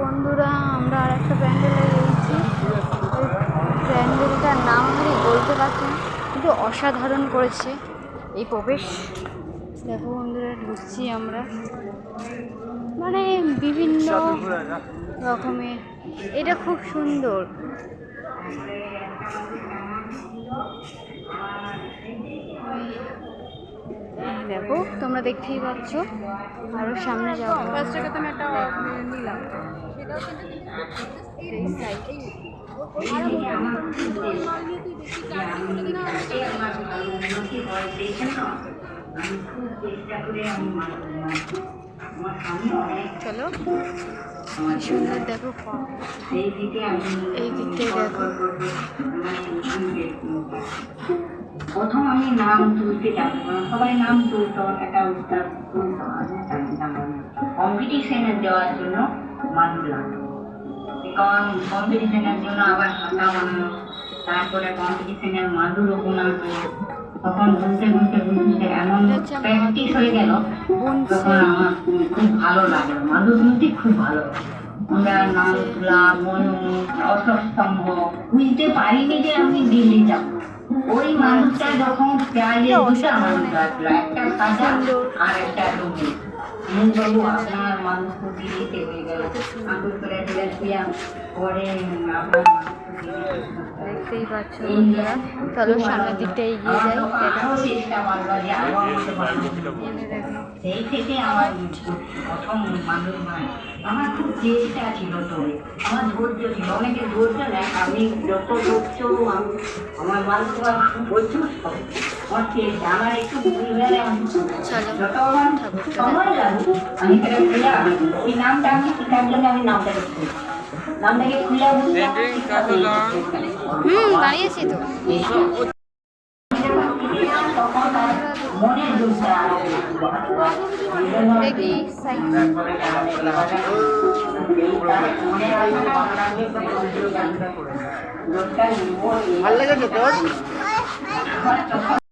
বন্ধুরা, আমরা আর একটা প্যান্ডেলে গেছি। ওই প্যান্ডেলটার নাম আমি বলতে পারছি না, কিন্তু অসাধারণ করেছে এই প্রবেশ। দেখো বন্ধুরা, ঢুকছি আমরা, মানে বিভিন্ন রকমের, এটা খুব সুন্দর। দেখো, তোমরা দেখতেই পাচ্ছ। আরো সামনে যাবো। নিলাম চলো, কি সুন্দর দেখো। এই দিক থেকে দেখো। প্রথম আমি নাম তুলতে যাবো, সবাই নাম তুলতো, একটা উত্তর কম্পিটিশনে দেওয়ার জন্য মাদুর লাগতো। কারণ কম্পিটিশনের জন্য আবার খাতা বানানো, তারপরে কম্পিটিশনের মাদুরও বানাতো। তখন বলতে বলতে বলতে এমন প্র্যাকটিস হয়ে গেল, তখন আমার খুব ভালো লাগে। মাদুর বুনতে খুব ভালো লাগে। আমরা নাম তোলা, ময়ূর, অশ্বস্তম্ভ বুঝতে পারিনি যে আমি দিল্লি যাবো। ওই মানুষটা যখন প্রায় দুটা মানুষ আসলো, একটা সাজা আর একটা ডুবি। বাবু আপনার মানুষ তো দিল্লিতে হয়ে গেল, আঙুল করে দিলেন, পরে আপনার দেখতেই পাচ্ছ বন্ধুরা। চলো সামনের দিকটা এগিয়ে যাই। সেই থেকে আমার প্রথম মানুষ নয়, আমার খুব চেষ্টা ছিল। তবে আমার ধৈর্য ছিল, অনেকে ধৈর্য নেয়। আমি যত ধৈর্য, আমার মানুষ প্রচুর আমার চেষ্টা, আমার একটু ভুল হলে যত আমার সময় লাগে আমি সেটা খুলে এই নামটা আমি শেখার জন্য আমি নামটাকে খুলি, নামটাকে খুলে দাঁড়িয়েছি তো। দেখি ভালো লেগেছে তোর?